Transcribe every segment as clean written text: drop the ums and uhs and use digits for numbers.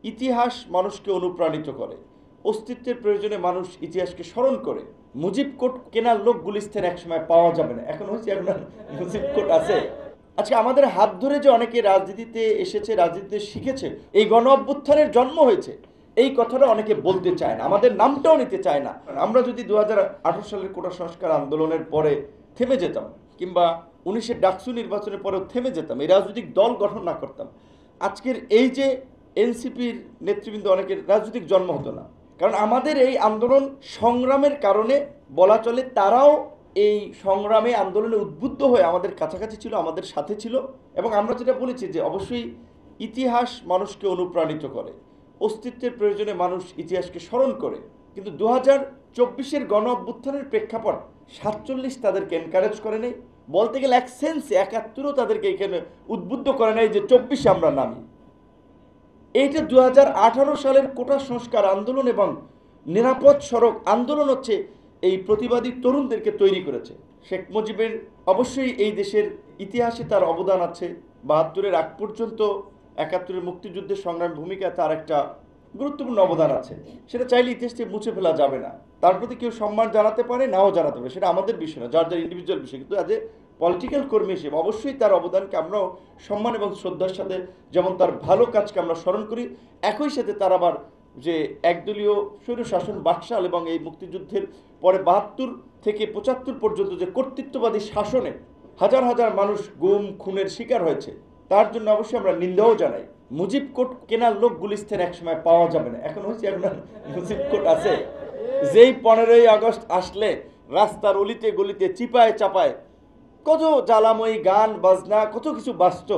ইতিহাস মানুষকে অনুপ্রাণিত করে। অস্তিত্বের প্রয়োজনে মানুষ ইতিহাসকে স্মরণ করে। মুজিব কোট কেনার লোক গুলিস্তান একসময় পাওয়া যাবে না, এখন হচ্ছে এখন মুজিব কোট আছে। আজকে আমাদের হাত ধরে যে অনেকে রাজনীতিতে এসেছে, রাজনীতিতে শিখেছে, এই গণ অভ্যুত্থানের জন্ম হয়েছে, এই কথাটা অনেকে বলতে চায় না, আমাদের নামটাও নিতে চায় না। আমরা যদি 2018 সালের কোটা সংস্কার আন্দোলনের পরে থেমে যেতাম, কিংবা 19-এর ডাকসু নির্বাচনের পরেও থেমে যেতাম, এই রাজনৈতিক দল গঠন না করতাম, আজকের এই যে এনসিপির নেতৃবৃন্দ অনেকের রাজনৈতিক জন্ম হতো না। কারণ আমাদের এই আন্দোলন সংগ্রামের কারণে বলা চলে তারাও এই সংগ্রামে আন্দোলনে উদ্বুদ্ধ হয়ে আমাদের কাছাকাছি ছিল, আমাদের সাথে ছিল। এবং আমরা যেটা বলেছি যে অবশ্যই ইতিহাস মানুষকে অনুপ্রাণিত করে। অস্তিত্বের প্রয়োজনে মানুষ ইতিহাসকে স্মরণ করে। কিন্তু 2024-এর গণ অভ্যুত্থানের প্রেক্ষাপট 47 তাদেরকে এনকারেজ করে নেই, বলতে গেলে এক সেন্সে 71ও তাদেরকে এখানে উদ্বুদ্ধ করে নেই যে 24-এ আমরা নামি। এইটা 2018 সালের কোটা সংস্কার আন্দোলন এবং নিরাপদ সড়ক আন্দোলন হচ্ছে এই প্রতিবাদী তরুণদেরকে তৈরি করেছে। শেখ মুজিবের অবশ্যই এই দেশের ইতিহাসে তার অবদান আছে। 72-এর আগ পর্যন্ত 71-এর মুক্তিযুদ্ধের সংগ্রাম ভূমিকায় তার একটা গুরুত্বপূর্ণ অবদান আছে, সেটা চাইলে ইতিহাস থেকে মুছে ফেলা যাবে না। তার প্রতি কেউ সম্মান জানাতে পারে, নাও জানাতে পারে, সেটা আমাদের বিষয় না, যার যার ইন্ডিভিজুয়াল বিষয়। কিন্তু আজ পলিটিক্যাল কর্মী হিসেবে অবশ্যই তার অবদানকে আমরাও সম্মান এবং শ্রদ্ধার সাথে, যেমন তার ভালো কাজকে আমরা স্মরণ করি, একই সাথে তার আবার যে একদলীয় স্বৈরশাসন বাকশাল এবং এই মুক্তিযুদ্ধের পরে 72 থেকে 75 পর্যন্ত যে কর্তৃত্ববাদী শাসনে হাজার হাজার মানুষ গুম খুনের শিকার হয়েছে, তার জন্য অবশ্যই আমরা নিন্দাও জানাই। মুজিব কোট কেনার লোক গুলিস্তান একসময় পাওয়া যাবে না, এখন হচ্ছে এখন মুজিব কোট আছে। যেই 15ই আগস্ট আসলে রাস্তার অলিতে গলিতে চিপায় চাপায় কত জ্বালাময়ী গান বাজনা কত কিছু বাজত।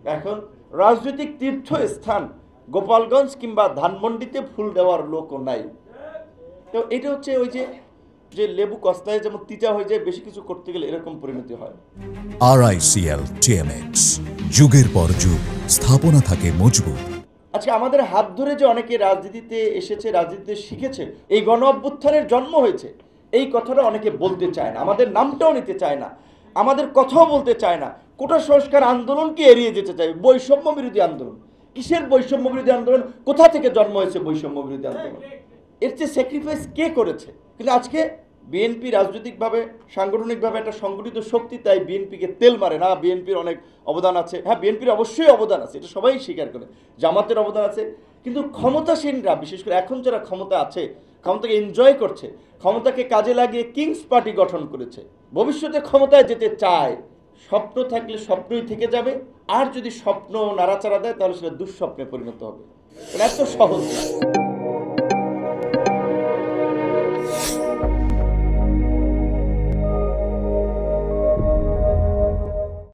এখন রাজনৈতিক তীর্থস্থান গোপালগঞ্জ কিংবা ধানমন্ডিতে ফুল দেওয়ার লোকও নাই। তো এটা হচ্ছে ওই যে লেবু কস্তায় যেমন তিতা হয়ে যায়, বেশি কিছু করতে গেলে এরকম পরিণতি হয়। RICL TMX, যুগের পর যুগ স্থাপনা থাকে মজবুত। আজকে আমাদের হাত ধরে যে অনেকে রাজনীতিতে এসেছে, রাজনীতিতে শিখেছে, এই গণ অভ্যুত্থানের জন্ম হয়েছে, এই কথাটা অনেকে বলতে চায় না, আমাদের নামটাও নিতে চায় না, আমাদের কথাও বলতে চায় না। কোটা সংস্কার আন্দোলনকে এড়িয়ে যেতে চায়। বৈষম্য বিরোধী আন্দোলন, কিসের বৈষম্য বিরোধী আন্দোলন? কোথা থেকে জন্ম হয়েছে বৈষম্য বিরোধী আন্দোলন? এর চেয়ে স্যাক্রিফাইস কে করেছে? কিন্তু আজকে বিএনপি রাজনৈতিকভাবে সাংগঠনিকভাবে একটা সংগঠিত শক্তি, তাই বিএনপিকে তেল মারে না। বিএনপির অনেক অবদান আছে, হ্যাঁ বিএনপির অবশ্যই অবদান আছে, এটা সবাই স্বীকার করে। জামাতের অবদান আছে। কিন্তু ক্ষমতাসীনরা, বিশেষ করে এখন যারা ক্ষমতা আছে, ক্ষমতাকে এনজয় করছে, ক্ষমতাকে কাজে লাগিয়ে কিংস পার্টি গঠন করেছে, ভবিষ্যতে ক্ষমতায় যেতে চায়, স্বপ্ন থাকলে স্বপ্নই থেকে যাবে। আর যদি স্বপ্ন নাড়াচাড়া দেয় তাহলে সেটা দুঃস্বপ্নে পরিণত হবে। এত সহজ না।